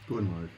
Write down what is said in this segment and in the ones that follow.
Going live.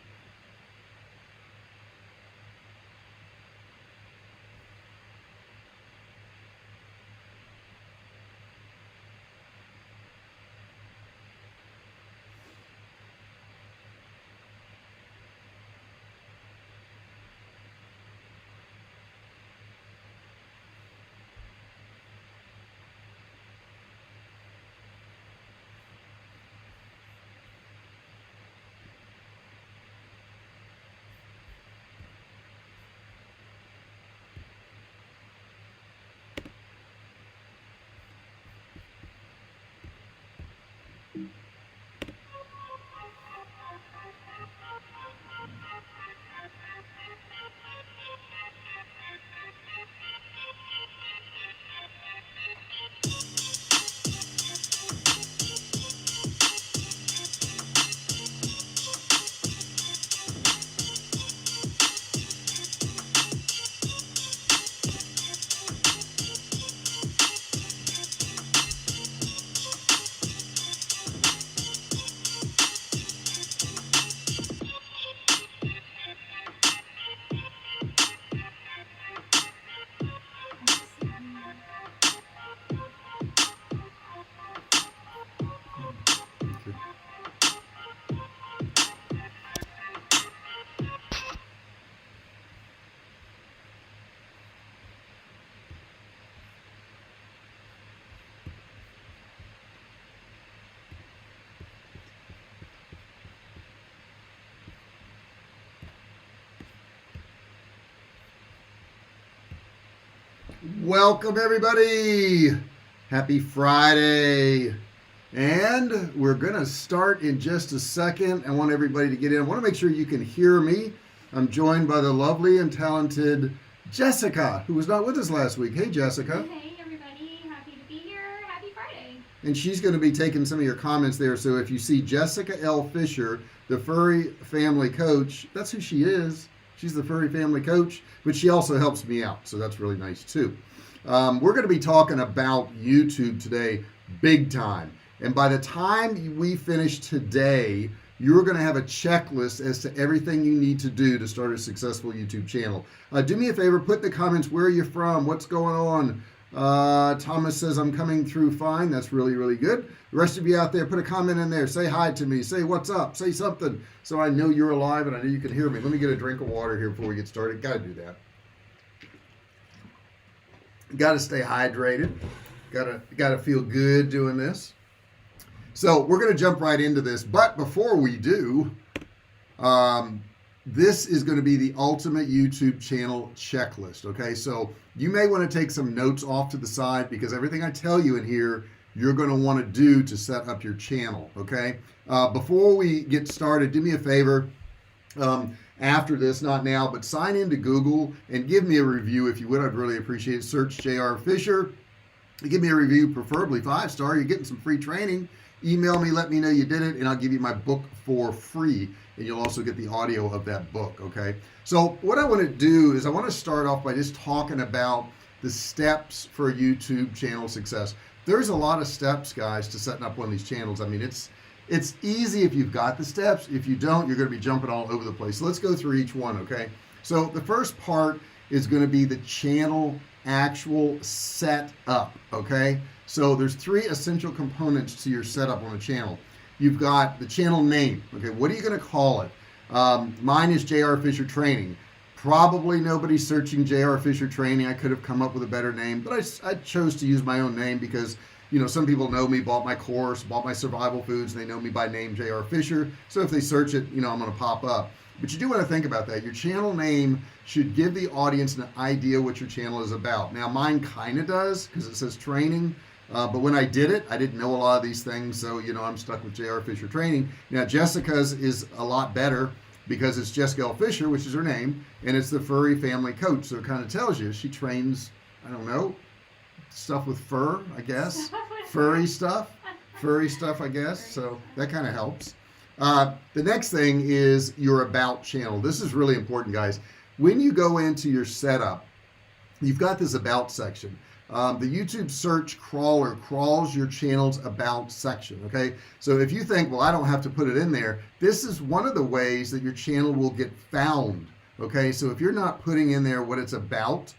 Welcome, everybody. Happy Friday. And we're going to start in just a second. I want everybody to get in. I want to make sure you can hear me. I'm joined by the lovely and talented Jessica, who was not with us last week. Hey, Jessica. Hey, everybody. Happy to be here. Happy Friday. And she's going to be taking some of your comments there. So if you see Jessica L. Fisher, the furry family coach, that's who she is. She's the furry family coach, but she also helps me out. So that's really nice, too. We're going to be talking about YouTube today, big time. And by the time we finish today, you're going to have a checklist as to everything you need to do to start a successful YouTube channel. Do me a favor, put in the comments, where are you from? What's going on? Thomas says, I'm coming through fine. That's really, really good. The rest of you out there, put a comment in there. Say hi to me. Say what's up. Say something so I know you're alive and I know you can hear me. Let me get a drink of water here before we get started. Got to do that. Got to stay hydrated. Got to feel good doing this. So we're going to jump right into this. But before we do, this is going to be the ultimate YouTube channel checklist. Okay, so you may want to take some notes off to the side because everything I tell you in here, you're going to want to do to set up your channel. Okay, before we get started, do me a favor. After this, not now, but sign into Google and give me a review if you would. I'd really appreciate it. Search J.R. Fisher. Give me a review, preferably 5-star. You're getting some free training. Email me, let me know you did it, and I'll give you my book for free. And you'll also get the audio of that book, okay? So what I want to do is I want to start off by just talking about the steps for YouTube channel success. There's a lot of steps, guys, to setting up one of these channels. I mean, it's easy if you've got the steps. If you don't, you're going to be jumping all over the place. So let's go through each one, okay? So the first part is going to be the channel actual setup, okay? So there's 3 essential components to your setup on a channel. You've got the channel name, okay? What are you going to call it? Mine is J.R. Fisher Training. Probably nobody's searching J.R. Fisher Training. I could have come up with a better name, but I chose to use my own name because you know, some people know me, bought my course, bought my survival foods, and they know me by name J.R. Fisher. So if they search it, you know, I'm going to pop up. But you do want to think about that. Your channel name should give the audience an idea what your channel is about. Now, mine kind of does because it says training. But when I did it, I didn't know a lot of these things. So, you know, I'm stuck with J.R. Fisher Training. Now, Jessica's is a lot better because it's Jessica L. Fisher, which is her name, and it's the furry family coach. So it kind of tells you she trains, I don't know, stuff with fur, I guess. Furry stuff, I guess. So that kind of helps. The next thing is your about channel. This is really important, guys. When you go into your setup, you've got this about section. The YouTube search crawler crawls your channel's about section. Okay, so if you think, well, I don't have to put it in there, this is one of the ways that your channel will get found. Okay, so if you're not putting in there what it's about,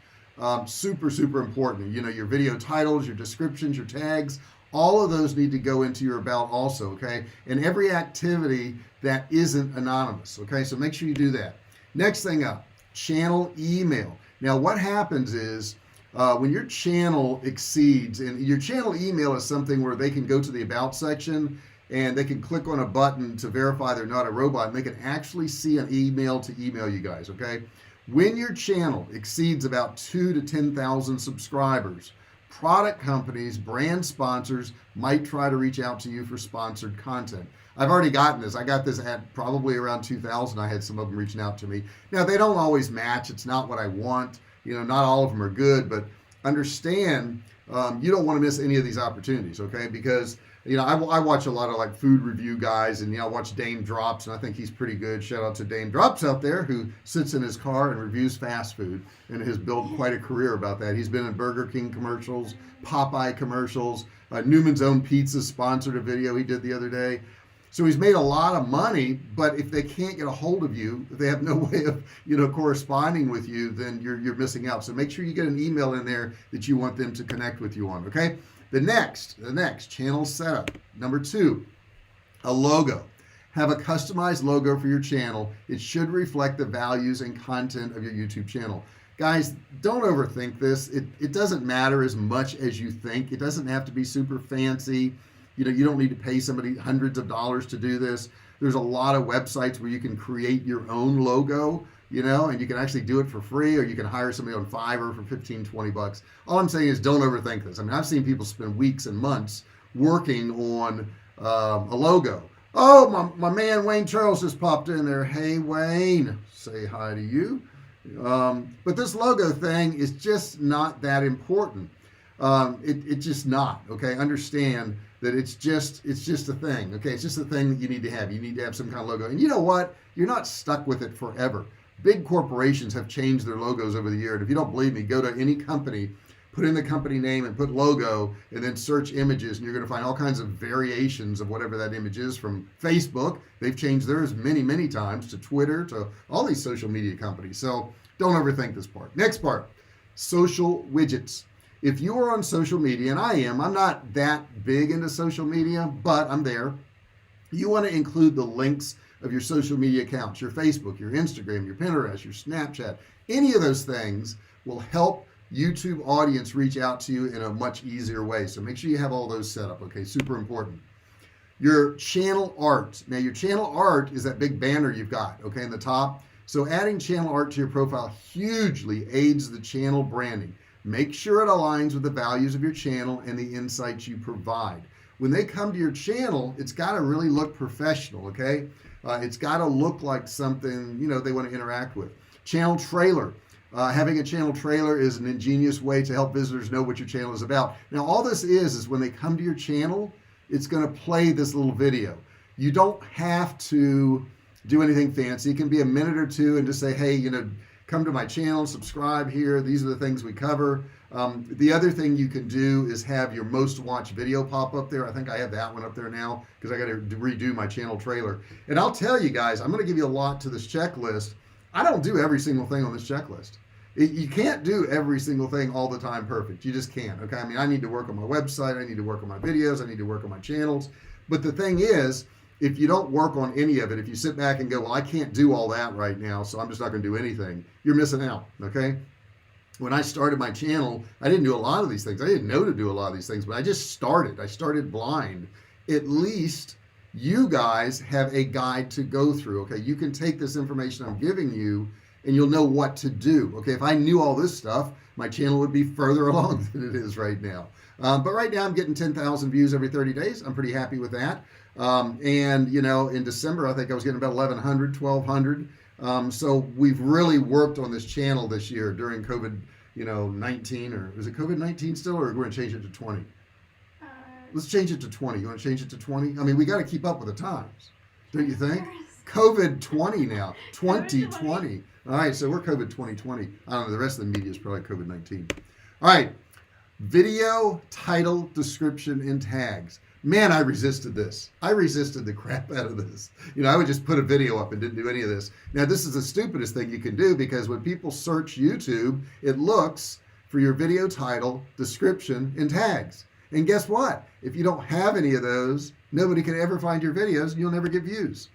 super important. You know, your video titles, your descriptions, your tags, all of those need to go into your about also. Okay, and every activity that isn't anonymous. Okay, so make sure you do that. Next thing up, channel email. Now what happens is when your channel exceeds, and your channel email is something where they can go to the about section and they can click on a button to verify they're not a robot, and they can actually see an email to email you guys. Okay, when your channel exceeds about 2,000 to 10,000 subscribers, product companies, brand sponsors might try to reach out to you for sponsored content. I've already gotten this. I got this at probably around 2,000. I had some of them reaching out to me. Now they don't always match. It's not what I want. You know, not all of them are good, but understand you don't want to miss any of these opportunities. Okay, because you know I watch a lot of like food review guys, and you know I watch Dame Drops, and I think he's pretty good. Shout out to Dame Drops out there, who sits in his car and reviews fast food and has built quite a career about that. He's been in Burger King commercials, Popeye commercials. Newman's Own Pizza sponsored a video he did the other day. So he's made a lot of money, but if they can't get a hold of you, if they have no way of, you know, corresponding with you, then you're missing out. So make sure you get an email in there that you want them to connect with you on. Okay. The next channel setup. Number 2, a logo. Have a customized logo for your channel. It should reflect the values and content of your YouTube channel. Guys, don't overthink this. It doesn't matter as much as you think. It doesn't have to be super fancy. You know, you don't need to pay somebody hundreds of dollars to do this. There's a lot of websites where you can create your own logo, you know, and you can actually do it for free, or you can hire somebody on Fiverr for 15, 20 bucks. All I'm saying is don't overthink this. I mean, I've seen people spend weeks and months working on a logo. Oh, my man Wayne Charles just popped in there. Hey, Wayne, say hi to you. But this logo thing is just not that important. It's just not. Okay, understand that it's just a thing. Okay, it's just a thing that you need to have. You need to have some kind of logo, and you know what? You're not stuck with it forever. Big corporations have changed their logos over the year, and if you don't believe me, go to any company, put in the company name and put logo, and then search images, and you're going to find all kinds of variations of whatever that image is. From Facebook, they've changed theirs many times, to Twitter, to all these social media companies. So don't overthink this part. Next part, social widgets. If you are on social media, and I'm not that big into social media, but I'm there. You want to include the links of your social media accounts, your Facebook, your Instagram, your Pinterest, your Snapchat. Any of those things will help YouTube audience reach out to you in a much easier way. So make sure you have all those set up. Okay, super important. Your channel art. Now your channel art is that big banner you've got, okay, in the top. So adding channel art to your profile hugely aids the channel branding. Make sure it aligns with the values of your channel and the insights you provide. When they come to your channel, it's got to really look professional. Okay, it's got to look like something, you know, they want to interact with. Channel trailer. Having a channel trailer is an ingenious way to help visitors know what your channel is about. Now all this is when they come to your channel, it's going to play this little video. You don't have to do anything fancy. It can be a minute or two and just say, hey, you know, come to my channel, subscribe here. These are the things we cover. The other thing you can do is have your most watched video pop up there. I think I have that one up there now because I got to redo my channel trailer. And I'll tell you guys, I'm going to give you a lot to this checklist. I don't do every single thing on this checklist. You can't do every single thing all the time perfect. You just can't. Okay, I mean, I need to work on my website, I need to work on my videos, I need to work on my channels. But the thing is, if you don't work on any of it, if you sit back and go, well, I can't do all that right now, so I'm just not going to do anything, you're missing out. Okay, when I started my channel, I didn't do a lot of these things. I didn't know to do a lot of these things, but I just started. I started blind. At least you guys have a guide to go through. Okay, you can take this information I'm giving you and you'll know what to do. Okay, if I knew all this stuff, my channel would be further along than it is right now. But right now I'm getting 10,000 views every 30 days. I'm pretty happy with that. And you know, in December, I think I was getting about 1,100, 1,200. So we've really worked on this channel this year during COVID, you know, 19, or is it COVID-19 still, or we're going to change it to 20? Let's change it to 20. You want to change it to 20? I mean, we got to keep up with the times, don't you think? COVID 20 now, 2020. All right, so we're COVID 2020. I don't know, the rest of the media is probably COVID-19. All right, Video, title, description, and tags. Man, I resisted this. I resisted the crap out of this. I would just put a video up and didn't do any of this. Now, this is the stupidest thing you can do, because when people search YouTube, it looks for your video title, description, and tags. And guess what? If you don't have any of those, nobody can ever find your videos and you'll never get views.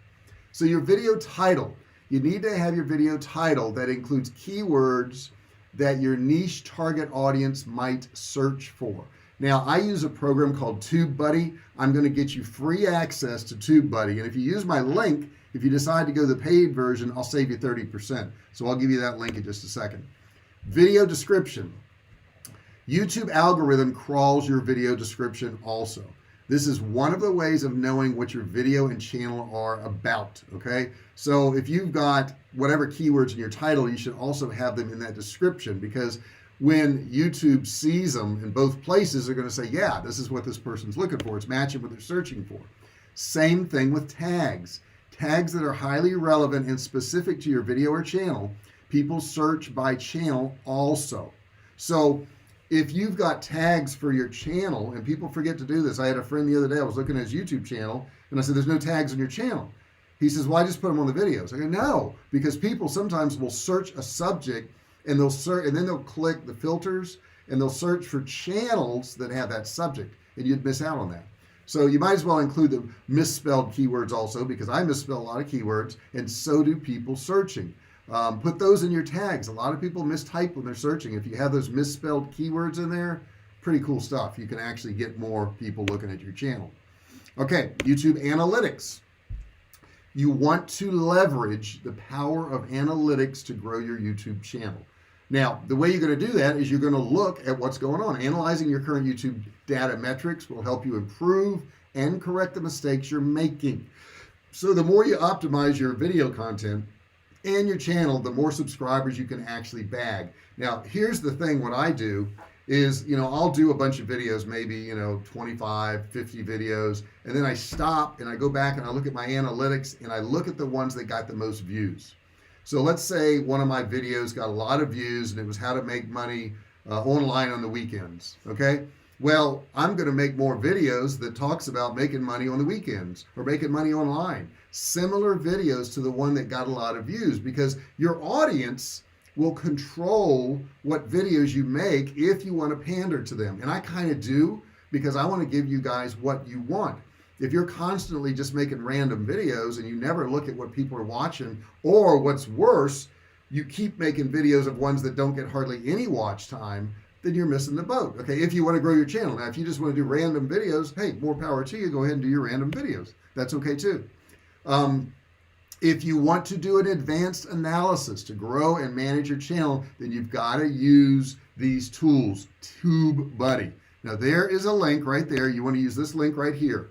So your video title, you need to have your video title that includes keywords that your niche target audience might search for. Now, I use a program called TubeBuddy. I'm going to get you free access to TubeBuddy. And if you use my link, if you decide to go the paid version, I'll save you 30%. So I'll give you that link in just a second. Video description. YouTube algorithm crawls your video description also. This is one of the ways of knowing what your video and channel are about, okay? So if you've got whatever keywords in your title, you should also have them in that description, because when YouTube sees them in both places, they're going to say, yeah, this is what this person's looking for. It's matching what they're searching for. Same thing with tags. Tags that are highly relevant and specific to your video or channel, people search by channel also. So if you've got tags for your channel, and people forget to do this. I had a friend the other day, I was looking at his YouTube channel, and I said, there's no tags on your channel. He says, well, I just put them on the videos. I go, no, because people sometimes will search a subject, and they'll search, and then they'll click the filters, and they'll search for channels that have that subject, and you'd miss out on that. So you might as well include the misspelled keywords also, because I misspell a lot of keywords, and so do people searching. Put those in your tags. A lot of people mistype when they're searching. If you have those misspelled keywords in there, pretty cool stuff. You can actually get more people looking at your channel. Okay, YouTube analytics. You want to leverage the power of analytics to grow your YouTube channel. Now, the way you're going to do that is you're going to look at what's going on. Analyzing your current YouTube data metrics will help you improve and correct the mistakes you're making. So the more you optimize your video content and your channel, the more subscribers you can actually bag. Now, here's the thing. What I do is, I'll do a bunch of videos, maybe, 25, 50 videos, and then I stop and I go back and I look at my analytics and I look at the ones that got the most views. So let's say one of my videos got a lot of views and it was how to make money online on the weekends. Okay. Well, I'm going to make more videos that talks about making money on the weekends or making money online. Similar videos to the one that got a lot of views, because your audience will control what videos you make if you want to pander to them. And I kind of do, because I want to give you guys what you want. If you're constantly just making random videos and you never look at what people are watching, or what's worse, you keep making videos of ones that don't get hardly any watch time, then you're missing the boat. Okay, if you want to grow your channel. Now, if you just want to do random videos, hey, more power to you. Go ahead and do your random videos. That's okay too. If you want to do an advanced analysis to grow and manage your channel, then you've got to use these tools. TubeBuddy. Now, there is a link right there. You want to use this link right here.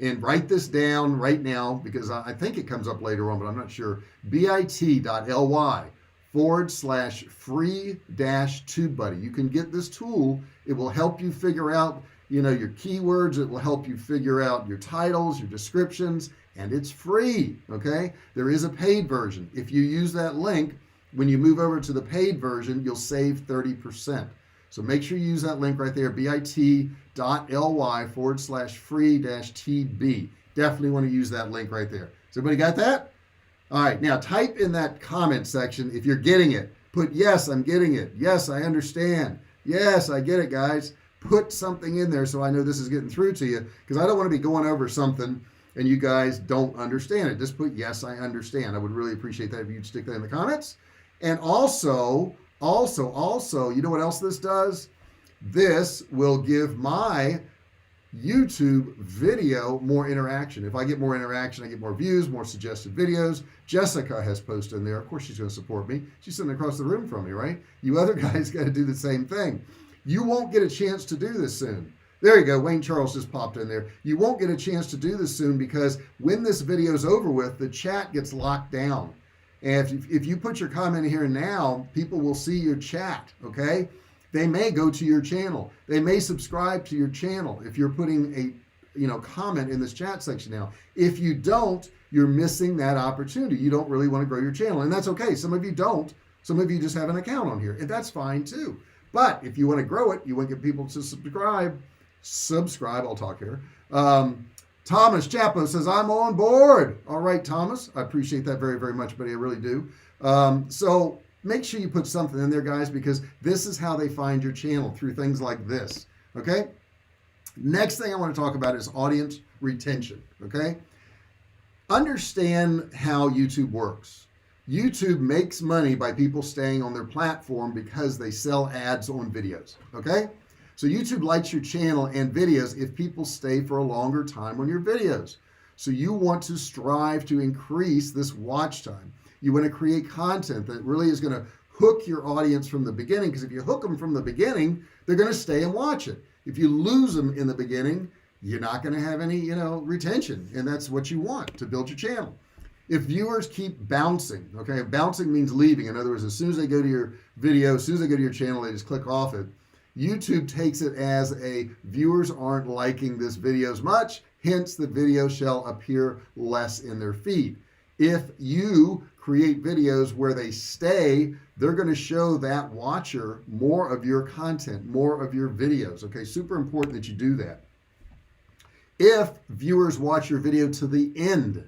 And write this down right now, because I think it comes up later on, but I'm not sure. bit.ly/free-TubeBuddy. You can get this tool. It will help you figure out, your keywords. It will help you figure out your titles, your descriptions, and it's free. Okay. There is a paid version. If you use that link, when you move over to the paid version, you'll save 30%. So make sure you use that link right there, bit.ly/free-TB. Definitely want to use that link right there. Has everybody got that? All right, now type in that comment section if you're getting it. Put, yes, I'm getting it. Yes, I understand. Yes, I get it, guys. Put something in there so I know this is getting through to you, because I don't want to be going over something and you guys don't understand it. Just put, yes, I understand. I would really appreciate that if you'd stick that in the comments. And also, you know what else this does? This will give my YouTube video more interaction. If I get more interaction, I get more views, more suggested videos. Jessica has posted in there. Of course, she's going to support me. She's sitting across the room from me, right? You other guys got to do the same thing. You won't get a chance to do this soon. There you go. Wayne Charles just popped in there. You won't get a chance to do this soon, because when this video is over with, the chat gets locked down. And if you put your comment here now, people will see your chat, okay? They may go to your channel. They may subscribe to your channel if you're putting a comment in this chat section now. If you don't, you're missing that opportunity. You don't really want to grow your channel, and that's okay. Some of you don't. Some of you just have an account on here, and that's fine too. But if you want to grow it, you want to get people to subscribe. I'll talk here. Thomas Chapo says, I'm on board. All right, Thomas. I appreciate that very, very much, buddy. I really do. So make sure you put something in there, guys, because this is how they find your channel, through things like this. Okay? Next thing I want to talk about is audience retention. Okay? Understand how YouTube works. YouTube makes money by people staying on their platform because they sell ads on videos. Okay? So YouTube likes your channel and videos if people stay for a longer time on your videos. So you want to strive to increase this watch time. You want to create content that really is going to hook your audience from the beginning, because if you hook them from the beginning, they're going to stay and watch it. If you lose them in the beginning, you're not going to have any, retention, and that's what you want to build your channel. If viewers keep bouncing, okay, bouncing means leaving. In other words, as soon as they go to your video, as soon as they go to your channel, they just click off it. YouTube takes it as a viewers aren't liking this video as much, hence the video shall appear less in their feed. If you create videos where they stay, they're going to show that watcher more of your content, more of your videos. Okay, super important that you do that. If viewers watch your video to the end,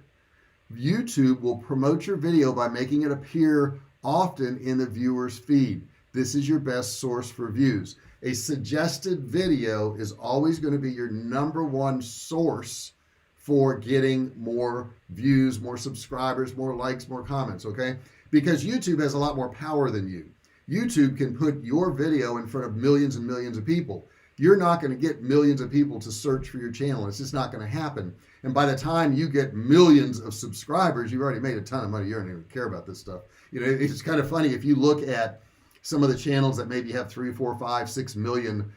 YouTube will promote your video by making it appear often in the viewer's feed. This is your best source for views. A suggested video is always going to be your number one source for getting more views, more subscribers, more likes, more comments, okay? Because YouTube has a lot more power than you. YouTube can put your video in front of millions and millions of people. You're not going to get millions of people to search for your channel. It's just not going to happen. And by the time you get millions of subscribers, you've already made a ton of money. You don't even care about this stuff. It's kind of funny if you look at some of the channels that maybe have 3, 4, 5, 6 million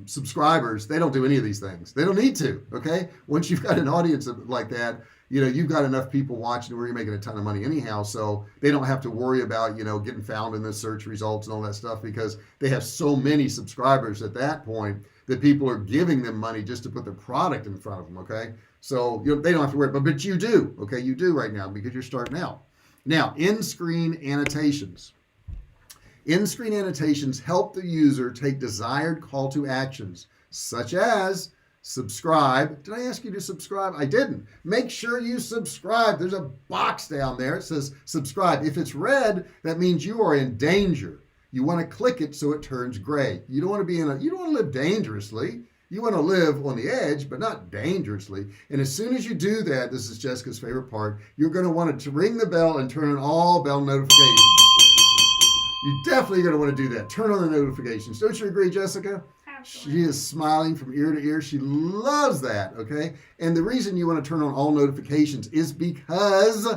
subscribers, they don't do any of these things. They don't need to. Okay. Once you've got an audience like that, you've got enough people watching where you're making a ton of money anyhow. So they don't have to worry about, getting found in the search results and all that stuff, because they have so many subscribers at that point that people are giving them money just to put their product in front of them. Okay. So they don't have to worry, but you do. Okay. You do right now because you're starting out. Now, in-screen annotations. In-screen annotations help the user take desired call to actions, such as subscribe. Did I ask you to subscribe? I didn't. Make sure you subscribe. There's a box down there. It says subscribe. If it's red, that means you are in danger. You want to click it so it turns gray. You don't want to you don't want to live dangerously. You want to live on the edge, but not dangerously. And as soon as you do that, this is Jessica's favorite part, you're going to want to ring the bell and turn on all bell notifications. You're definitely going to want to do that. Turn on the notifications. Don't you agree, Jessica? Absolutely. She is smiling from ear to ear. She loves that, okay? And the reason you want to turn on all notifications is because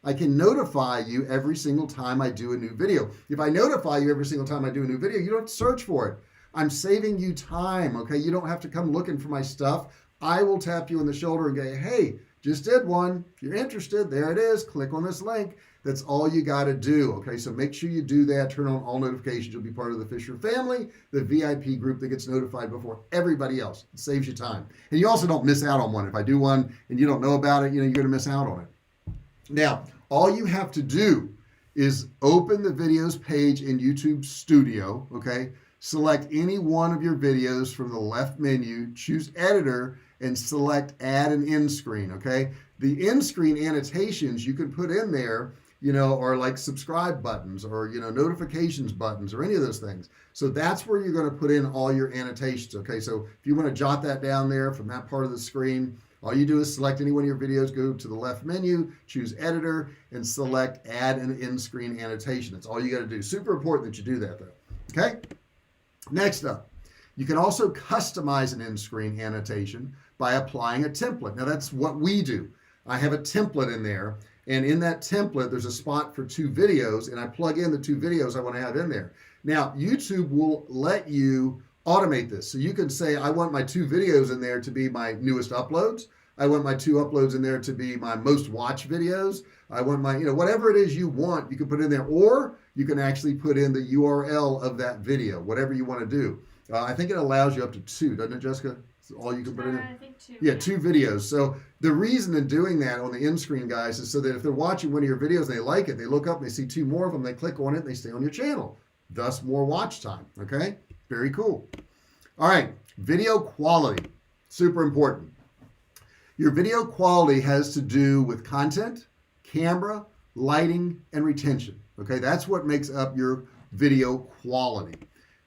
I can notify you every single time I do a new video. If I notify you every single time I do a new video, you don't have to search for it. I'm saving you time, okay? You don't have to come looking for my stuff. I will tap you on the shoulder and go, hey, just did one. If you're interested, there it is. Click on this link. That's all you got to do. Okay, so make sure you do that. Turn on all notifications. You'll be part of the Fisher family, the VIP group that gets notified before everybody else. It saves you time. And you also don't miss out on one. If I do one and you don't know about it, you're going to miss out on it. Now, all you have to do is open the videos page in YouTube Studio. Okay, select any one of your videos from the left menu, choose editor, and select add an end screen. Okay, the end screen annotations you can put in there, or like subscribe buttons or, notifications buttons or any of those things. So that's where you're going to put in all your annotations. Okay, so if you want to jot that down there from that part of the screen, all you do is select any one of your videos, go to the left menu, choose editor, and select add an end screen annotation. That's all you got to do. Super important that you do that though. Okay, next up, you can also customize an end screen annotation by applying a template. Now that's what we do. I have a template in there. And in that template, there's a spot for 2 videos, and I plug in the 2 videos I want to have in there. Now, YouTube will let you automate this. So you can say, I want my 2 videos in there to be my newest uploads. I want my 2 uploads in there to be my most watched videos. I want my, whatever it is you want, you can put in there, or you can actually put in the URL of that video, whatever you want to do. I think it allows you up to 2, doesn't it, Jessica? That's all you can put in there? I think 2. Yeah, 2 videos. So the reason in doing that on the end screen, guys, is so that if they're watching one of your videos and they like it, they look up and they see 2 more of them, they click on it, and they stay on your channel. thus more watch time. Okay, very cool. All right, video quality, super important. Your video quality has to do with content, camera, lighting, and retention. Okay, that's what makes up your video quality.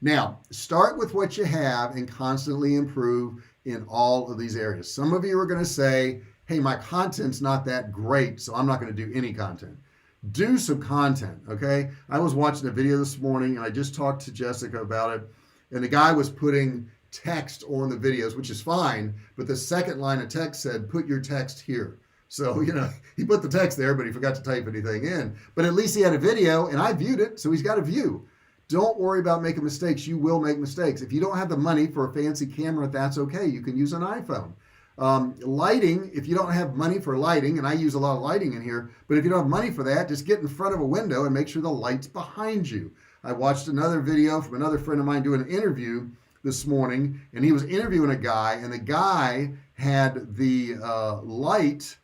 Now, start with what you have and constantly improve in all of these areas. Some of you are going to say, hey, my content's not that great, so I'm not going to do any content. Do some content, okay? I was watching a video this morning and I just talked to Jessica about it, and the guy was putting text on the videos, which is fine, but the second line of text said, put your text here. So, he put the text there, but he forgot to type anything in. But at least he had a video, and I viewed it, so he's got a view. Don't worry about making mistakes. You will make mistakes. If you don't have the money for a fancy camera, that's okay. You can use an iPhone. Lighting, if you don't have money for lighting, and I use a lot of lighting in here, but if you don't have money for that, just get in front of a window and make sure the light's behind you. I watched another video from another friend of mine doing an interview this morning, and he was interviewing a guy, and the guy had the light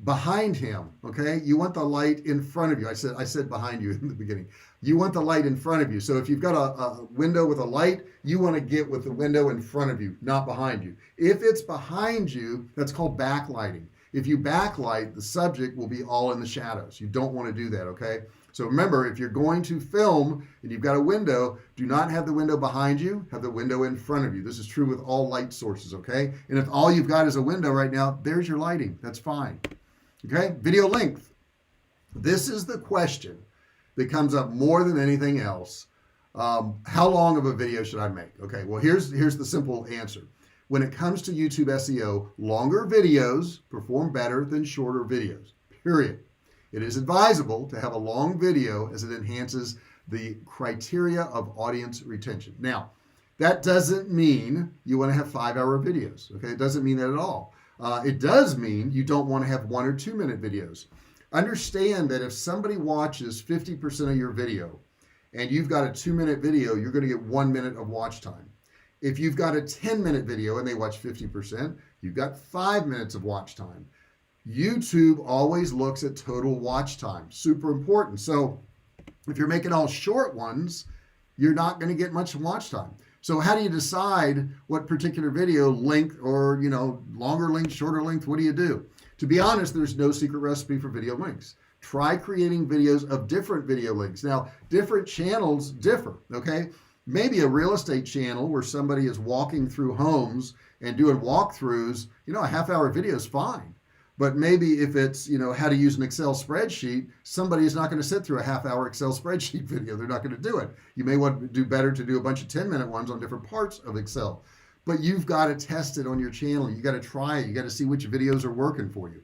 behind him. Okay, you want the light in front of you. I said behind you in the beginning. You want the light in front of you. So if you've got a window with a light, you want to get with the window in front of you, not behind you. If it's behind you, that's called backlighting. If you backlight, the subject will be all in the shadows. You don't want to do that, okay? So remember, if you're going to film and you've got a window, do not have the window behind you, have the window in front of you. This is true with all light sources, okay? And if all you've got is a window right now, there's your lighting. That's fine. Okay, video length. This is the question that comes up more than anything else. How long of a video should I make? Okay, well, here's the simple answer. When it comes to YouTube SEO, longer videos perform better than shorter videos, period. It is advisable to have a long video as it enhances the criteria of audience retention. Now, that doesn't mean you want to have 5-hour videos. Okay, it doesn't mean that at all. It does mean you don't want to have 1 or 2 minute videos. Understand that if somebody watches 50% of your video and you've got a 2-minute video, you're going to get 1 minute of watch time. If you've got a 10-minute video and they watch 50%, you've got 5 minutes of watch time. YouTube always looks at total watch time. Super important. So if you're making all short ones, you're not going to get much watch time. So how do you decide what particular video length or, longer length, shorter length? What do you do? To be honest, there's no secret recipe for video lengths. Try creating videos of different video lengths. Now, different channels differ, okay? Maybe a real estate channel where somebody is walking through homes and doing walkthroughs, a half-hour video is fine. But maybe if it's, how to use an Excel spreadsheet, somebody is not going to sit through a half-hour Excel spreadsheet video. They're not going to do it. You may want to do better to do a bunch of 10-minute ones on different parts of Excel. But you've got to test it on your channel. You got to try it. You got to see which videos are working for you.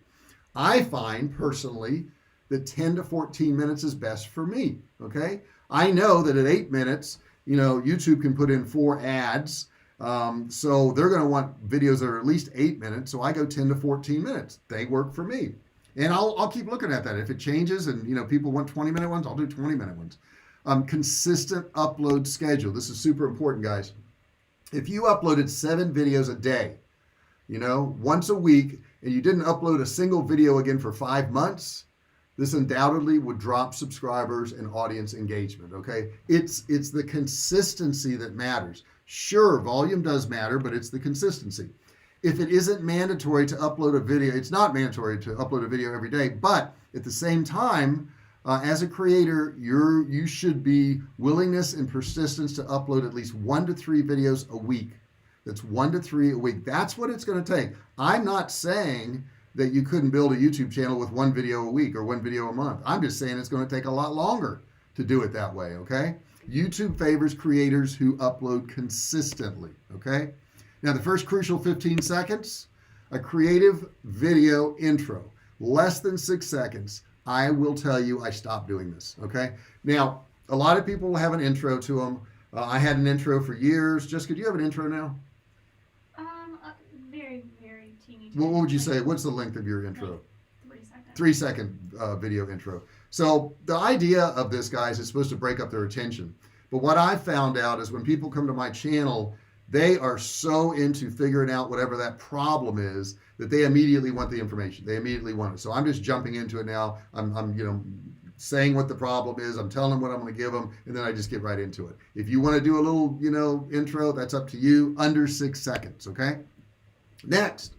I find personally that 10 to 14 minutes is best for me, okay? I know that at 8 minutes, YouTube can put in 4 ads. So they're going to want videos that are at least 8 minutes. So I go 10 to 14 minutes. They work for me. And I'll keep looking at that. If it changes and, people want 20-minute ones, I'll do 20-minute ones. Consistent upload schedule. This is super important, guys. If you uploaded 7 videos a day, once a week, and you didn't upload a single video again for 5 months, this undoubtedly would drop subscribers and audience engagement, okay? It's the consistency that matters. Sure, volume does matter, but it's the consistency. If it isn't mandatory to upload a video, it's not mandatory to upload a video every day, but at the same time, as a creator, you should be willingness and persistence to upload at least 1 to 3 videos a week. That's 1 to 3 a week. That's what it's going to take. I'm not saying that you couldn't build a YouTube channel with 1 video a week or 1 video a month. I'm just saying it's going to take a lot longer to do it that way, okay? YouTube favors creators who upload consistently, okay? Now, the first crucial 15 seconds, a creative video intro, less than 6 seconds. I will tell you I stopped doing this, okay? Now, a lot of people have an intro to them. I had an intro for years. Jessica, do you have an intro now? Very, very teeny. What would you say? What's the length of your intro? Like 3 seconds. 3-second video intro. So the idea of this, guys, is supposed to break up their attention. But what I found out is when people come to my channel, they are so into figuring out whatever that problem is that they immediately want the information. They immediately want it. So I'm just jumping into it now. I'm saying what the problem is. I'm telling them what I'm going to give them, and then I just get right into it. If you want to do a little, intro, that's up to you. Under 6 seconds, okay? Next,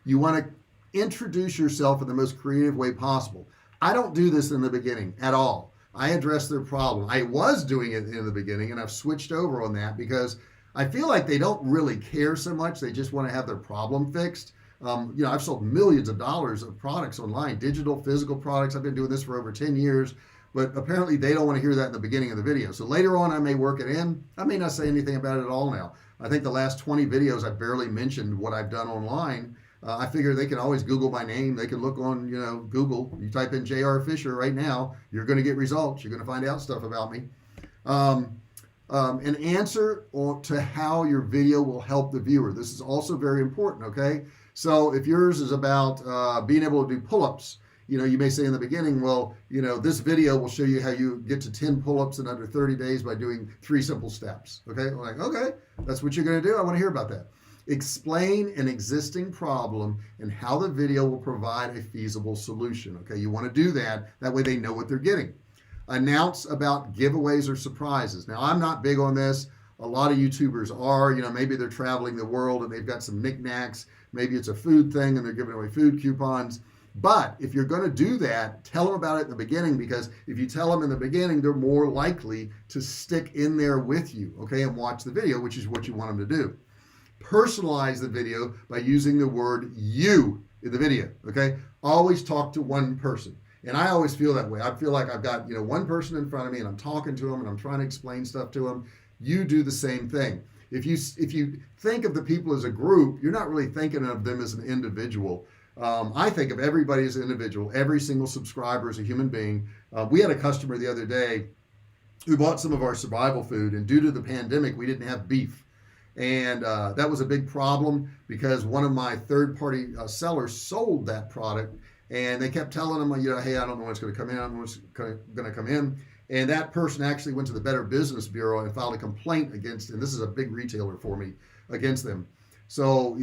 you want to introduce yourself in the most creative way possible. I don't do this in the beginning at all. I address their problem. I was doing it in the beginning, and I've switched over on that because I feel like they don't really care so much. They just want to have their problem fixed. I've sold millions of dollars of products online, digital, physical products. I've been doing this for over 10 years, but apparently they don't want to hear that in the beginning of the video. So later on, I may work it in. I may not say anything about it at all now. I think the last 20 videos, I barely mentioned what I've done online. I figure they can always Google my name. They can look on, Google. You type in J.R. Fisher right now, you're going to get results. You're going to find out stuff about me. An answer to how your video will help the viewer. This is also very important, okay? So if yours is about being able to do pull-ups, you may say in the beginning, well, this video will show you how you get to 10 pull-ups in under 30 days by doing 3 simple steps. Okay, like, okay, that's what you're going to do. I want to hear about that. Explain an existing problem and how the video will provide a feasible solution. Okay, you want to do that. That way they know what they're getting. Announce about giveaways or surprises. Now, I'm not big on this. A lot of YouTubers are, maybe they're traveling the world and they've got some knickknacks. Maybe it's a food thing and they're giving away food coupons. But if you're going to do that, tell them about it in the beginning, because if you tell them in the beginning, they're more likely to stick in there with you, okay, and watch the video, which is what you want them to do. Personalize the video by using the word you in the video, okay? Always talk to one person. And I always feel that way. I feel like I've got, one person in front of me and I'm talking to them and I'm trying to explain stuff to them. You do the same thing. If you think of the people as a group, you're not really thinking of them as an individual. I think of everybody as an individual. Every single subscriber is a human being. We had a customer the other day who bought some of our survival food, and due to the pandemic, we didn't have beef. And that was a big problem because one of my third-party sellers sold that product, and they kept telling them, hey, I don't know what's going to come in. I don't know what's going to come in. And that person actually went to the Better Business Bureau and filed a complaint against, and this is a big retailer for me, against them. So,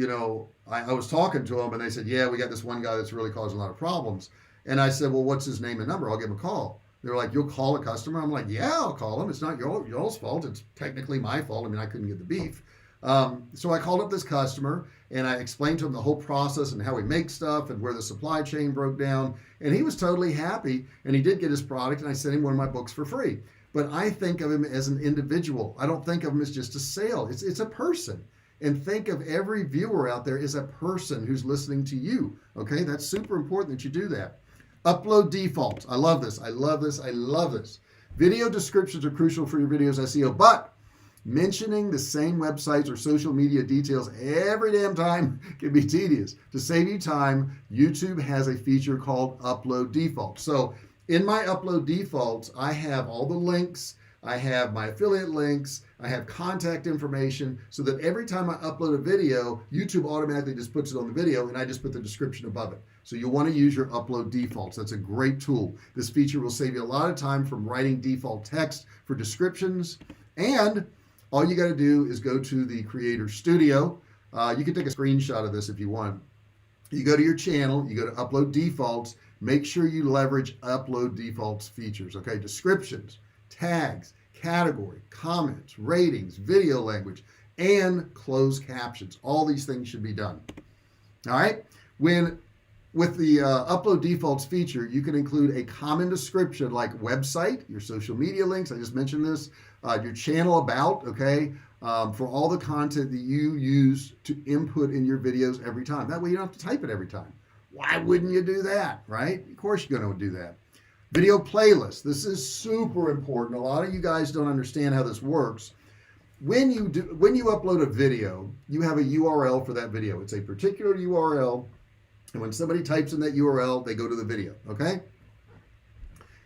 I was talking to them and they said, yeah, we got this one guy that's really causing a lot of problems. And I said, well, what's his name and number? I'll give him a call. They were like, you'll call a customer? I'm like, yeah, I'll call him. It's not y'all's fault. It's technically my fault. I mean, I couldn't get the beef. So I called up this customer and I explained to him the whole process and how we make stuff and where the supply chain broke down. And he was totally happy, and he did get his product, and I sent him one of my books for free. But I think of him as an individual. I don't think of him as just a sale. It's a person. And think of every viewer out there as a person who's listening to you. Okay, that's super important that you do that. Upload defaults. I love this. I love this. I love this. Video descriptions are crucial for your videos SEO, but mentioning the same websites or social media details every damn time can be tedious. To save you time, YouTube has a feature called Upload Defaults. So in my Upload Defaults, I have all the links, I have my affiliate links, I have contact information, so that every time I upload a video, YouTube automatically just puts it on the video, and I just put the description above it. So you'll want to use your Upload Defaults. That's a great tool. This feature will save you a lot of time from writing default text for descriptions, and all you got to do is go to the Creator Studio. You can take a screenshot of this if you want. You go to your channel, you go to Upload Defaults, make sure you leverage Upload Defaults features, okay? Descriptions, tags, category, comments, ratings, video language, and closed captions. All these things should be done. All right? With the Upload Defaults feature, you can include a common description like website, your social media links, I just mentioned this, your channel about, okay, for all the content that you use to input in your videos every time. That way you don't have to type it every time. Why wouldn't you do that, right? Of course you're going to do that. Video playlist. This is super important. A lot of you guys don't understand how this works. When you upload a video, you have a URL for that video. It's a particular URL, and when somebody types in that URL, they go to the video, okay?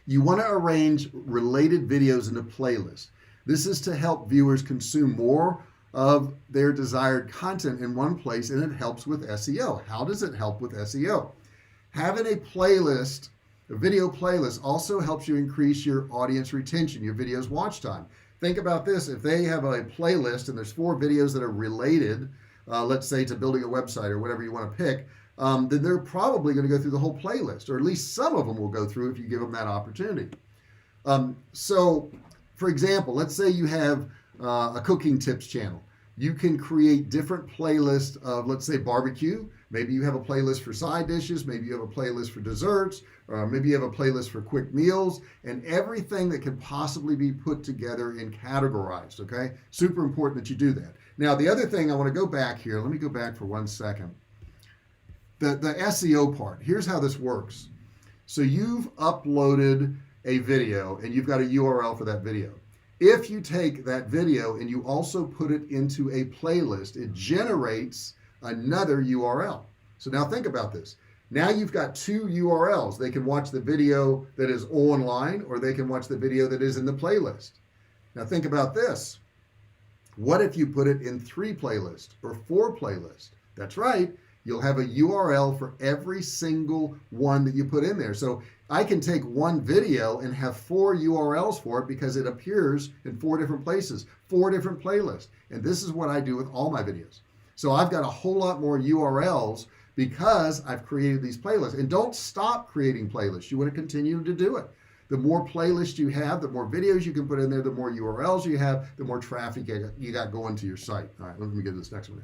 You want to arrange related videos into playlists. This is to help viewers consume more of their desired content in one place, and it helps with SEO. How does it help with SEO? Having a playlist, a video playlist, also helps you increase your audience retention, your video's watch time. Think about this. If they have a playlist and there's 4 videos that are related, let's say to building a website or whatever you want to pick, then they're probably going to go through the whole playlist, or at least some of them will go through if you give them that opportunity. So, for example, let's say you have a cooking tips channel. You can create different playlists of, let's say, barbecue. Maybe you have a playlist for side dishes. Maybe you have a playlist for desserts. Maybe you have a playlist for quick meals, and everything that can possibly be put together and categorized, okay? Super important that you do that. Now, the other thing, I want to go back here. Let me go back for 1 second. The SEO part. Here's how this works. So you've uploaded a video, and you've got a URL for that video. If you take that video and you also put it into a playlist, it generates another URL. So now think about this. Now you've got two URLs. They can watch the video that is online, or they can watch the video that is in the playlist. Now think about this. What if you put it in 3 playlists or 4 playlists? That's right. You'll have a URL for every single one that you put in there. So I can take one video and have 4 URLs for it because it appears in 4 different places, 4 different playlists. And this is what I do with all my videos. So I've got a whole lot more URLs because I've created these playlists. And don't stop creating playlists. You want to continue to do it. The more playlists you have, the more videos you can put in there, the more URLs you have, the more traffic you got going to your site. All right, let me get to this next one.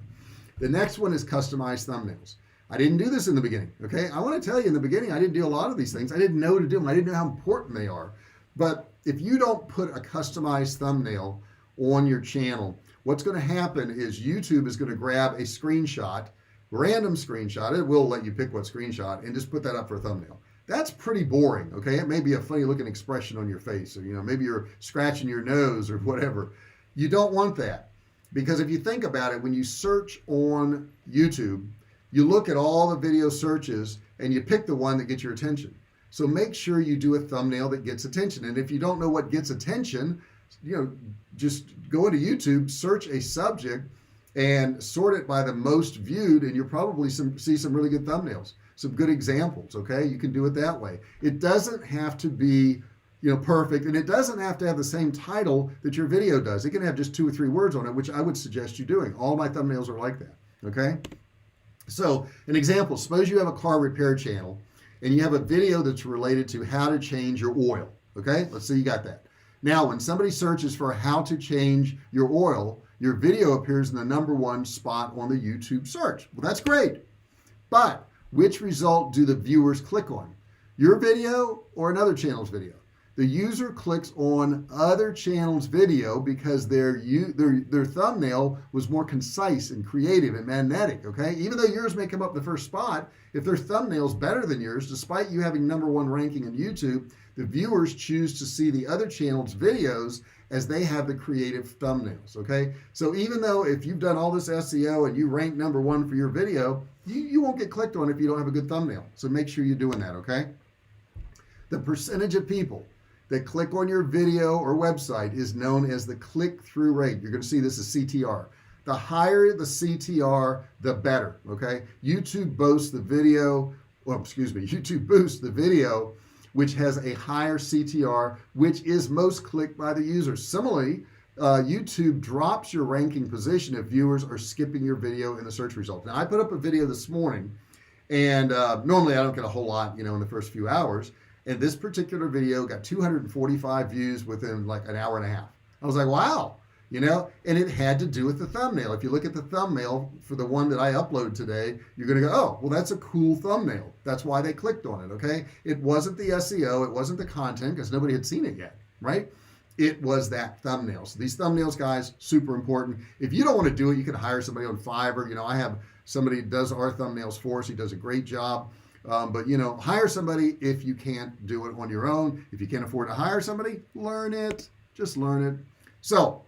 The next one is customized thumbnails. I didn't do this in the beginning, okay? I want to tell you, in the beginning, I didn't do a lot of these things. I didn't know to do them. I didn't know how important they are. But if you don't put a customized thumbnail on your channel, what's going to happen is YouTube is going to grab a screenshot, random screenshot. It will let you pick what screenshot, and just put that up for a thumbnail. That's pretty boring, okay? It may be a funny looking expression on your face, or maybe you're scratching your nose or whatever. You don't want that, because if you think about it, when you search on YouTube, you look at all the video searches and you pick the one that gets your attention. So make sure you do a thumbnail that gets attention. And if you don't know what gets attention, just go into YouTube, search a subject, and sort it by the most viewed, and you'll probably see some really good thumbnails, some good examples. Okay, you can do it that way. It doesn't have to be perfect, and it doesn't have to have the same title that your video does. It can have just 2 or 3 words on it, which I would suggest you doing. All my thumbnails are like that. Okay, so an example, suppose you have a car repair channel and you have a video that's related to how to change your oil. Okay, let's say you got that. Now when somebody searches for how to change your oil, your video appears in the #1 spot on the YouTube search. Well, that's great, but which result do the viewers click on? Your video or another channel's video? The user clicks on other channel's video because their thumbnail was more concise and creative and magnetic. Okay, even though yours may come up the first spot, if their thumbnail's better than yours, despite you having #1 ranking in YouTube, the viewers choose to see the other channel's videos as they have the creative thumbnails. Okay, so even though if you've done all this SEO and you rank #1 for your video, you won't get clicked on if you don't have a good thumbnail. So make sure you're doing that. Okay, the percentage of people that click on your video or website is known as the click-through rate. You're going to see this as CTR. The higher the CTR, the better. Okay, YouTube boosts the video, which has a higher CTR, which is most clicked by the users. Similarly, YouTube drops your ranking position if viewers are skipping your video in the search results. Now, I put up a video this morning, and normally I don't get a whole lot, in the first few hours. And this particular video got 245 views within like an hour and a half. I was like, wow, and it had to do with the thumbnail. If you look at the thumbnail for the one that I uploaded today, you're going to go, oh, well, that's a cool thumbnail. That's why they clicked on it. Okay. It wasn't the SEO. It wasn't the content because nobody had seen it yet. Right. It was that thumbnail. So these thumbnails, guys, super important. If you don't want to do it, you can hire somebody on Fiverr. I have somebody who does our thumbnails for us. He does a great job. But hire somebody if you can't do it on your own. If you can't afford to hire somebody, learn it. Just learn it. So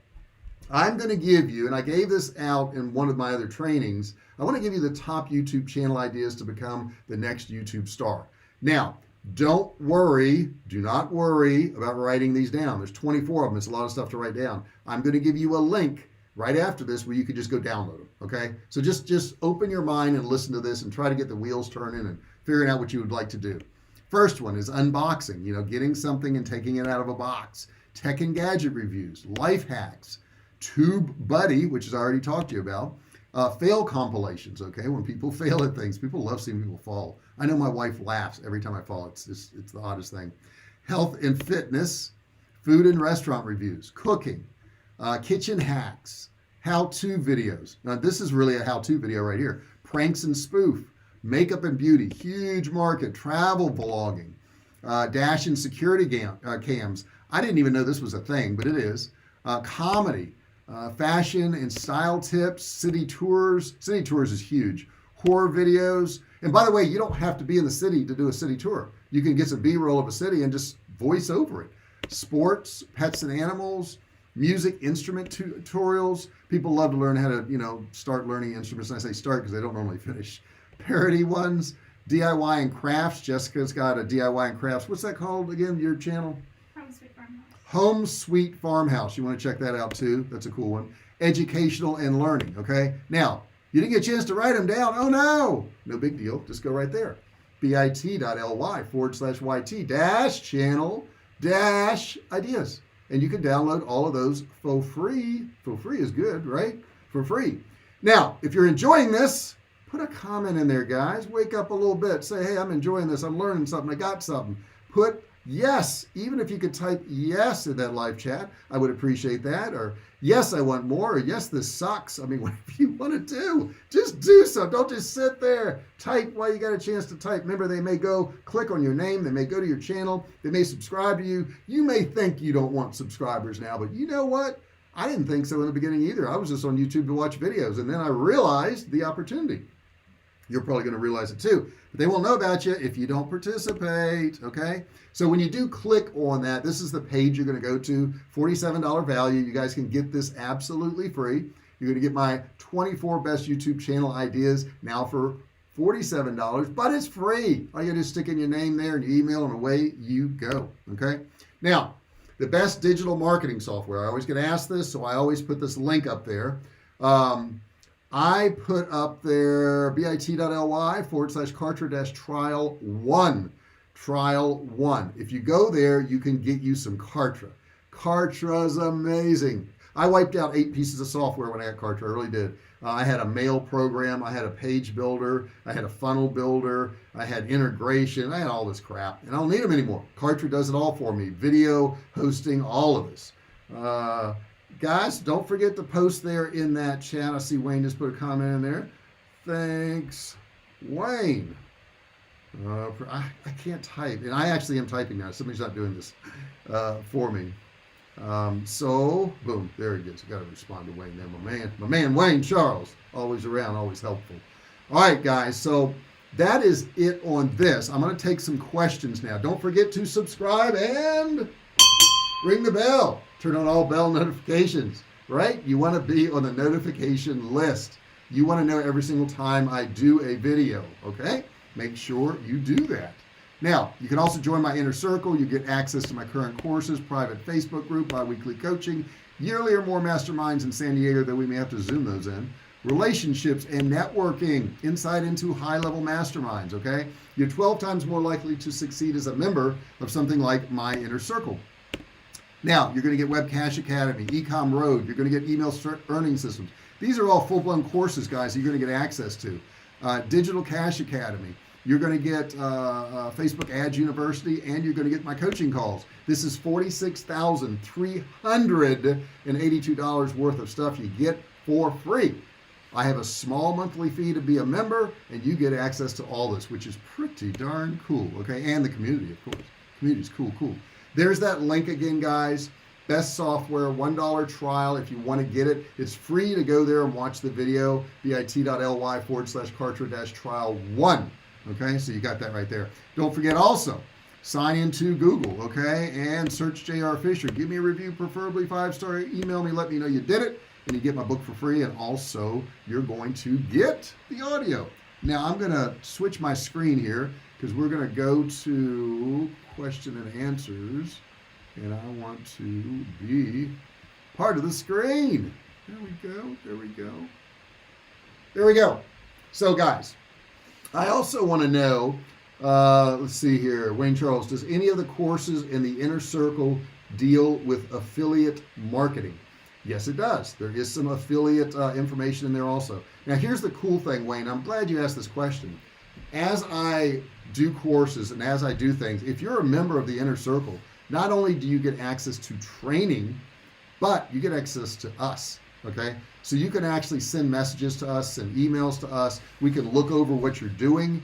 I'm going to give you, and I gave this out in one of my other trainings, I want to give you the top YouTube channel ideas to become the next YouTube star. Now, do not worry about writing these down. There's 24 of them. It's a lot of stuff to write down. I'm going to give you a link right after this where you could just go download them. Okay, so just open your mind and listen to this and try to get the wheels turning and figuring out what you would like to do. First one is unboxing, getting something and taking it out of a box. Tech and gadget reviews, life hacks, Tube Buddy, which is I already talked to you about, Fail compilations, okay? When people fail at things, people love seeing people fall. I know my wife laughs every time I fall. It's the oddest thing. Health and fitness, food and restaurant reviews, cooking, kitchen hacks, how-to videos. Now this is really a how-to video right here. Pranks and spoof, makeup and beauty, huge market, travel vlogging, dash and security cams. I didn't even know this was a thing, but it is. Comedy, fashion and style tips, city tours. City tours is huge. Horror videos. And by the way, you don't have to be in the city to do a city tour. You can get some B-roll of a city and just voice over it. Sports, pets and animals, music, instrument tutorials. People love to learn how to, start learning instruments. And I say start because they don't normally finish. Parody ones, DIY and crafts. Jessica's got a DIY and crafts. What's that called again, your channel? Home Sweet Farmhouse. Home Sweet Farmhouse. You want to check that out too. That's a cool one. Educational and learning. Okay. Now, you didn't get a chance to write them down. Oh no. No big deal. Just go right there. bit.ly/YT-channel-ideas. And you can download all of those for free. For free is good, right? For free. Now, if you're enjoying this, put a comment in there, guys. Wake up a little bit. Say, hey, I'm enjoying this. I'm learning something. I got something. Put yes. Even if you could type yes in that live chat, I would appreciate that. Or yes, I want more. Or yes, this sucks. I mean, whatever you want to do, just do so. Don't just sit there. Type while you got a chance to type. Remember, they may go click on your name. They may go to your channel. They may subscribe to you. You may think you don't want subscribers now, but you know what? I didn't think so in the beginning either. I was just on YouTube to watch videos, and then I realized the opportunity. You're probably going to realize it too, but they won't know about you if you don't participate. Okay. So when you do click on that, this is the page you're going to go to. $47 value. You guys can get this absolutely free. You're going to get my 24 best YouTube channel ideas now for $47, but it's free. All you got to do is stick in your name there and your email, and away you go. Okay. Now, the best digital marketing software. I always get asked this, so I always put this link up there. I put up there bit.ly/Kartra-trial1. Trial 1. If you go there, you can get you some Kartra. Kartra's amazing. I wiped out 8 pieces of software when I got Kartra. I really did. I had a mail program. I had a page builder. I had a funnel builder. I had integration. I had all this crap, and I don't need them anymore. Kartra does it all for me. Video, hosting, all of this. Guys, don't forget to post there in that chat. I see Wayne just put a comment in there. Thanks, Wayne. I can't type, and I actually am typing now. Somebody's not doing this for me. So, boom, there he is. I got to respond to Wayne there, my man Wayne Charles, always around, always helpful. All right, guys, so that is it on this. I'm going to take some questions now. Don't forget to subscribe and ring the bell. Turn on all bell notifications, right? You want to be on the notification list. You want to know every single time I do a video, okay? Make sure you do that. Now, you can also join my inner circle. You get access to my current courses, private Facebook group, bi-weekly coaching, yearly or more masterminds in San Diego that we may have to zoom those in, relationships and networking, insight into high-level masterminds, okay? You're 12 times more likely to succeed as a member of something like my inner circle. Now, you're going to get Web Cash Academy, Ecom Road. You're going to get email earning systems. These are all full-blown courses, guys, that you're going to get access to. Digital Cash Academy. You're going to get Facebook Ads University, and you're going to get my coaching calls. This is $46,382 worth of stuff you get for free. I have a small monthly fee to be a member, and you get access to all this, which is pretty darn cool. Okay, and the community, of course. Community's cool. There's that link again, guys. Best software, $1 trial. If you want to get it, it's free to go there and watch the video. bit.ly/Kartra-trial1. Okay, so you got that right there. Don't forget also, sign into Google, okay, and search J.R. Fisher. Give me a review, preferably 5-star. Email me, let me know you did it, and you get my book for free, and also you're going to get the audio. Now, I'm going to switch my screen here because we're going to go to question and answers, and I want to be part of the screen. There we go. So, guys, I also want to know, let's see here, Wayne Charles, does any of the courses in the inner circle deal with affiliate marketing? Yes, it does. There is some affiliate information in there also. Now, here's the cool thing, Wayne. I'm glad you asked this question. As I do courses and as I do things, if you're a member of the inner circle, not only do you get access to training, but you get access to us. Okay, so you can actually send messages to us, send emails to us. We can look over what you're doing.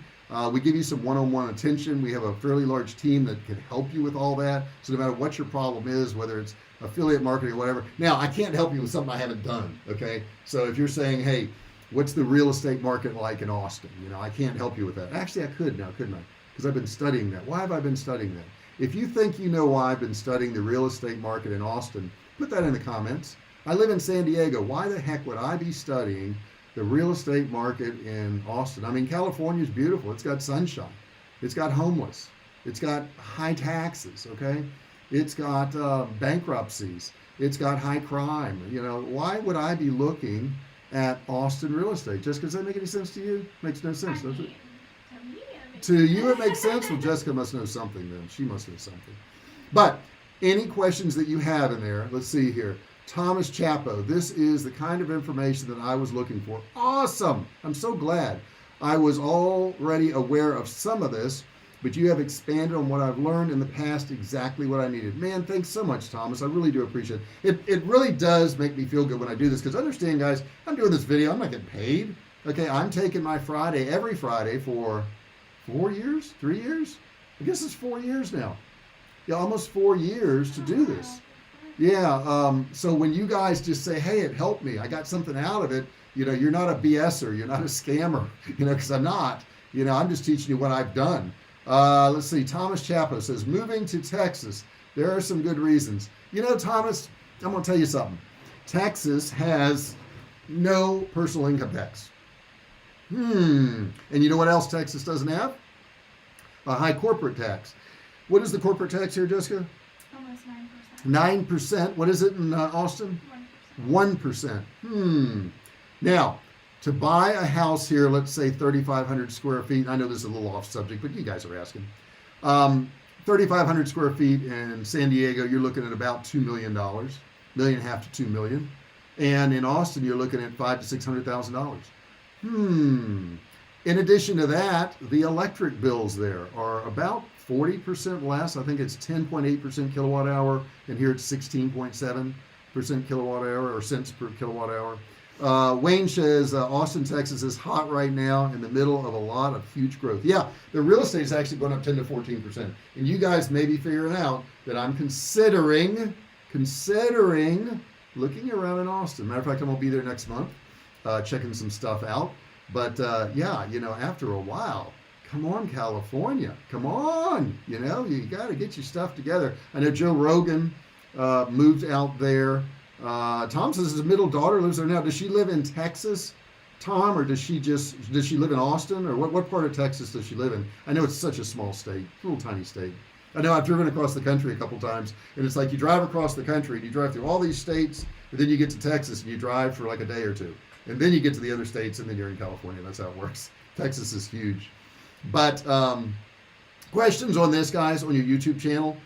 We give you some one-on-one attention. We have a fairly large team that can help you with all that. So no matter what your problem is, whether it's affiliate marketing or whatever. Now, I can't help you with something I haven't done. Okay, so if you're saying, hey, what's the real estate market like in Austin? I can't help you with that. Actually, I could now, couldn't I? Because I've been studying that. Why have I been studying that? If you think you know why I've been studying the real estate market in Austin, put that in the comments. I live in San Diego. Why the heck would I be studying the real estate market in Austin? I mean, California's beautiful. It's got sunshine. It's got homeless. It's got high taxes, okay? It's got bankruptcies. It's got high crime. Why would I be looking at Austin real estate? Just because that make any sense to you? Makes no sense, does it? To you it makes sense? Well, Jessica must know something then. She must know something. But any questions that you have in there, let's see here. Thomas Chapo, this is the kind of information that I was looking for. Awesome. I'm so glad. I was already aware of some of this, but you have expanded on what I've learned in the past, exactly what I needed. Man, thanks so much, Thomas. I really do appreciate it. It really does make me feel good when I do this, because understand, guys, I'm doing this video. I'm not getting paid. Okay, I'm taking my Friday, every Friday for 4 years, 3 years? I guess it's 4 years now. Yeah, almost 4 years to do this. Yeah, so when you guys just say, hey, it helped me, I got something out of it, you're not a BSer, you're not a scammer, because I'm not, I'm just teaching you what I've done. Let's see, Thomas Chapo says, moving to Texas, there are some good reasons. Thomas, I'm going to tell you something. Texas has no personal income tax. And you know what else Texas doesn't have? A high corporate tax. What is the corporate tax here, Jessica? Almost 9%. 9%. What is it in Austin? 1%. Now, to buy a house here, let's say 3,500 square feet. I know this is a little off subject, but you guys are asking. 3,500 square feet in San Diego, you're looking at about $2 million, $1.5 million to $2 million. And in Austin, you're looking at $500,000 to $600,000. In addition to that, the electric bills there are about 40% less. I think it's 10.8% kilowatt hour, and here it's 16.7% kilowatt hour, or cents per kilowatt hour. Wayne says Austin, Texas is hot right now, in the middle of a lot of huge growth. Yeah, the real estate is actually going up 10 to 14%. And you guys may be figuring out that I'm considering looking around in Austin. Matter of fact, I'm going to be there next month, checking some stuff out. But yeah, after a while, come on, California, come on, you got to get your stuff together. I know Joe Rogan moved out there. Tom says his middle daughter lives there now. Does she live in Texas, Tom, or does she live in Austin, or what part of Texas does she live in? I know it's such a small state, little tiny state. I know I've driven across the country a couple times, and it's like you drive across the country and you drive through all these states, and then you get to Texas and you drive for like a day or two. And then you get to the other states, and then you're in California. That's how it works. Texas is huge. But questions on this, guys, on your YouTube channel,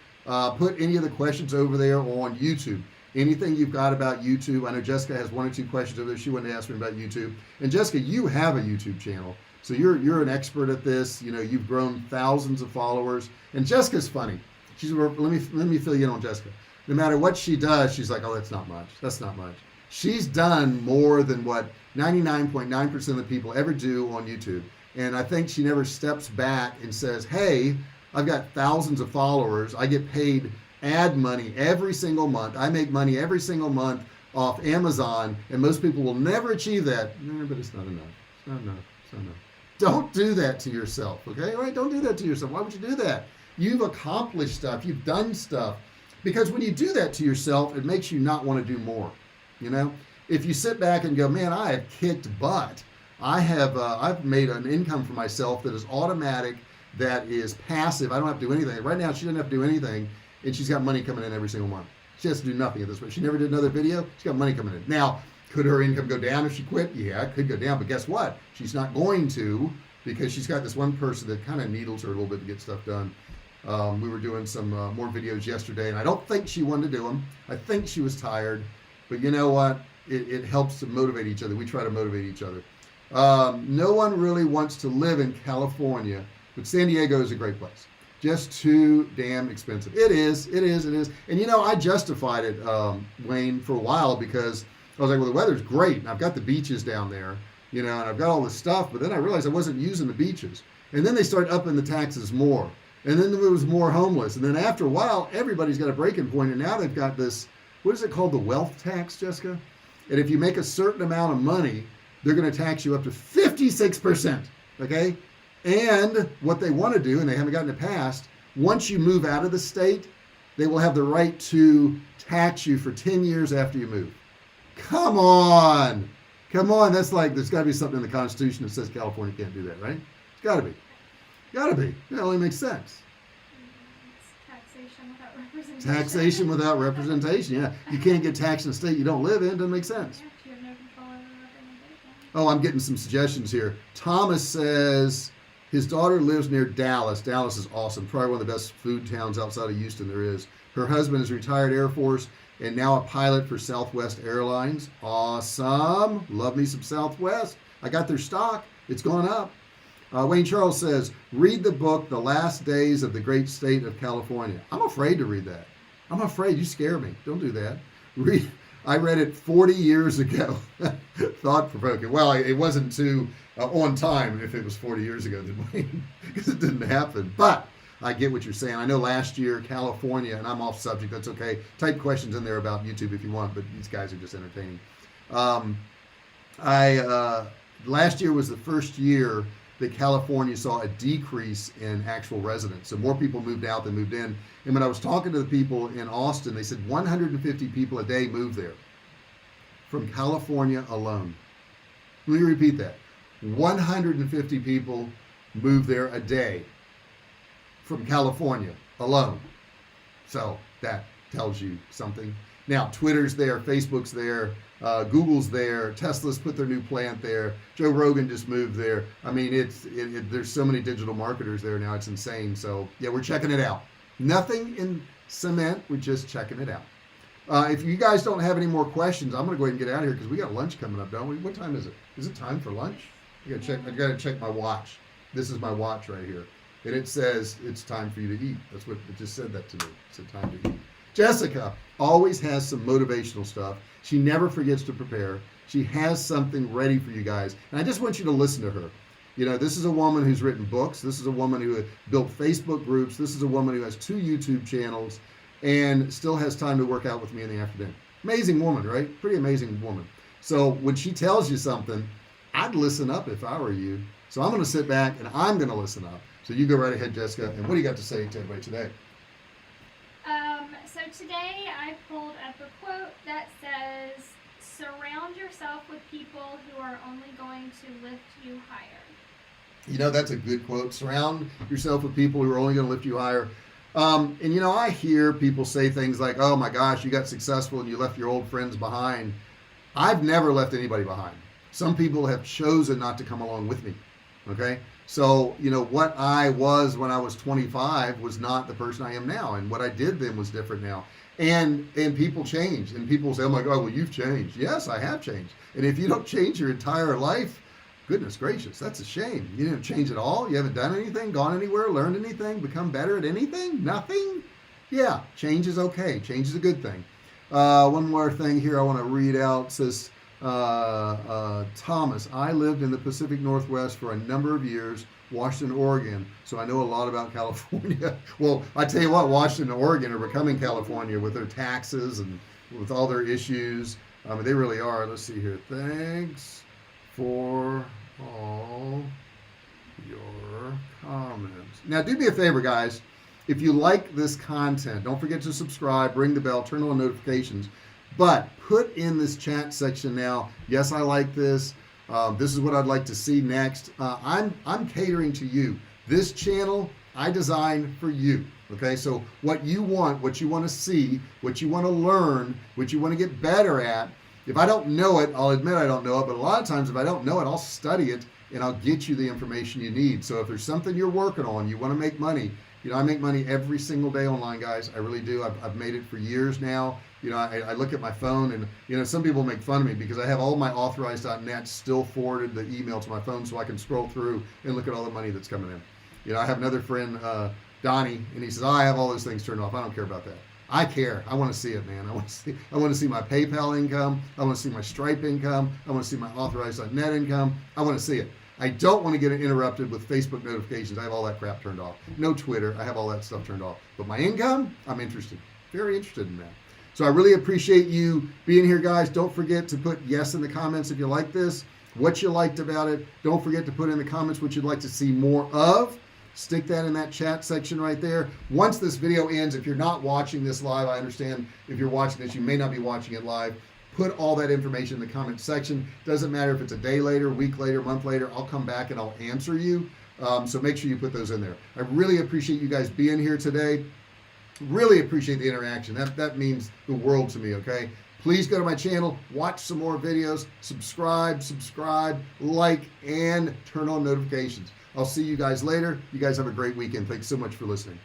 put any of the questions over there on YouTube. Anything you've got about YouTube. I know Jessica has 1 or 2 questions over there. She wanted to ask me about YouTube. And Jessica, you have a YouTube channel. So you're an expert at this. You've grown thousands of followers. And Jessica's funny. Let me fill you in on Jessica. No matter what she does, she's like, oh, that's not much. That's not much. She's done more than what 99.9% of the people ever do on YouTube. And I think she never steps back and says, hey, I've got thousands of followers. I get paid ad money every single month. I make money every single month off Amazon. And most people will never achieve that. But it's not enough. It's not enough. It's not enough. Don't do that to yourself. Okay? All right? Don't do that to yourself. Why would you do that? You've accomplished stuff. You've done stuff. Because when you do that to yourself, it makes you not want to do more. If you sit back and go, man, I have kicked butt. I've made an income for myself that is automatic, that is passive. I don't have to do anything. Right now, she doesn't have to do anything, and she's got money coming in every single month. She has to do nothing at this point. She never did another video. She's got money coming in. Now, could her income go down if she quit? Yeah, it could go down, but guess what? She's not going to, because she's got this one person that kind of needles her a little bit to get stuff done. We were doing some more videos yesterday, and I don't think she wanted to do them. I think she was tired. But you know what? It helps to motivate each other. We try to motivate each other. No one really wants to live in California, but San Diego is a great place. Just too damn expensive. It is. It is. It is. And you know, I justified it, Wayne, for a while because I was like, well, the weather's great, and I've got the beaches down there, you know, and I've got all this stuff. But then I realized I wasn't using the beaches, and then they started upping the taxes more, and then there was more homeless, and then after a while, everybody's got a breaking point, and now they've got this. What is it called? The wealth tax, Jessica? And if you make a certain amount of money, they're going to tax you up to 56%. Okay? And what they want to do, and they haven't gotten it passed, once you move out of the state, they will have the right to tax you for 10 years after you move. Come on. Come on. That's like, there's got to be something in the Constitution that says California can't do that, right? It's got to be. Got to be. It only makes sense. Taxation without representation. Taxation without representation, yeah. You can't get taxed in a state you don't live in. Doesn't make sense. Yeah, you have no control over representation. Oh, I'm getting some suggestions here. Thomas says his daughter lives near Dallas. Dallas is awesome. Probably one of the best food towns outside of Houston there is. Her husband is retired Air Force and now a pilot for Southwest Airlines. Awesome. Love me some Southwest. I got their stock. It's going up. Wayne Charles says, read the book, The Last Days of the Great State of California. I'm afraid to read that. I'm afraid. You scare me. Don't do that. I read it 40 years ago. Thought-provoking. Well, it wasn't too on time if it was 40 years ago, because it didn't happen. But I get what you're saying. I know last year, California, and I'm off subject. That's okay. Type questions in there about YouTube if you want, but these guys are just entertaining. Last year was the first year that California saw a decrease in actual residents. So more people moved out than moved in. And when I was talking to the people in Austin, they said 150 people a day move there from California alone. Let me repeat that. 150 people move there a day from California alone. So that tells you something. Now, Twitter's there, Facebook's there, Google's there, Tesla's put their new plant there, Joe Rogan just moved there. I mean, there's so many digital marketers there now, it's insane. So yeah, we're checking it out. Nothing in cement, we're just checking it out. If you guys don't have any more questions, I'm going to go ahead and get out of here because we got lunch coming up, don't we? What time is it? Is it time for lunch? I got to check my watch. This is my watch right here. And it says it's time for you to eat. That's what it just said that to me. It said time to eat. Jessica always has some motivational stuff. She never forgets to prepare. She has something ready for you guys. And I just want you to listen to her. You know, this is a woman who's written books. This is a woman who built Facebook groups. This is a woman who has 2 YouTube channels and still has time to work out with me in the afternoon. Amazing woman, right? Pretty amazing woman. So when she tells you something, I'd listen up if I were you. So I'm going to sit back and I'm going to listen up. So you go right ahead, Jessica. And what do you got to say to everybody today? So today I pulled up a quote that says, surround yourself with people who are only going to lift you higher. You know, that's a good quote. Surround yourself with people who are only going to lift you higher. And you know, I hear people say things like, oh my gosh, you got successful and you left your old friends behind. I've never left anybody behind. Some people have chosen not to come along with me. Okay. So, you know, what I was when I was 25 was not the person I am now. And what I did then was different now. And people change. And people say, oh my God, well, you've changed. Yes, I have changed. And if you don't change your entire life, goodness gracious, that's a shame. You didn't change at all. You haven't done anything, gone anywhere, learned anything, become better at anything? Nothing? Yeah, change is okay. Change is a good thing. One more thing here I want to read out. It says, Thomas, I lived in the Pacific Northwest for a number of years, Washington, Oregon, so I know a lot about California. Well, I tell you what, Washington and Oregon are becoming California with their taxes and with all their issues. They really are. Let's see here. Thanks for all your comments. Now, do me a favor, guys. If you like this content, don't forget to subscribe, ring the bell, turn on notifications. But put in this chat section now, yes, I like this. This is what I'd like to see next. I'm catering to you. This channel, I designed for you. Okay, so what you want to see, what you want to learn, what you want to get better at. If I don't know it, I'll admit I don't know it. But a lot of times if I don't know it, I'll study it and I'll get you the information you need. So if there's something you're working on, you want to make money, You know, I make money every single day online, guys. I really do. I've made it for years now. You know, I look at my phone, and you know, some people make fun of me because I have all my authorized.net still forwarded the email to my phone, so I can scroll through and look at all the money that's coming in. You know, I have another friend, Donnie, and he says, "Oh, I have all those things turned off. I don't care about that." I care. I want to see it, man. I want to see my PayPal income. I want to see my Stripe income. I want to see my authorized.net income. I want to see it. I don't want to get interrupted with Facebook notifications. I have all that crap turned off. No Twitter. I have all that stuff turned off. But my income, I'm interested. Very interested in that. So I really appreciate you being here, guys. Don't forget to put yes in the comments if you like this, what you liked about it. Don't forget to put in the comments what you'd like to see more of. Stick that in that chat section right there. Once this video ends, if you're not watching this live, I understand if you're watching this, you may not be watching it live. Put all that information in the comment section. Doesn't matter if it's a day later, week later, month later, I'll come back and I'll answer you. So make sure you put those in there. I really appreciate you guys being here today. Really appreciate the interaction. That means the world to me, okay? Please go to my channel, watch some more videos, subscribe, like, and turn on notifications. I'll see you guys later. You guys have a great weekend. Thanks so much for listening.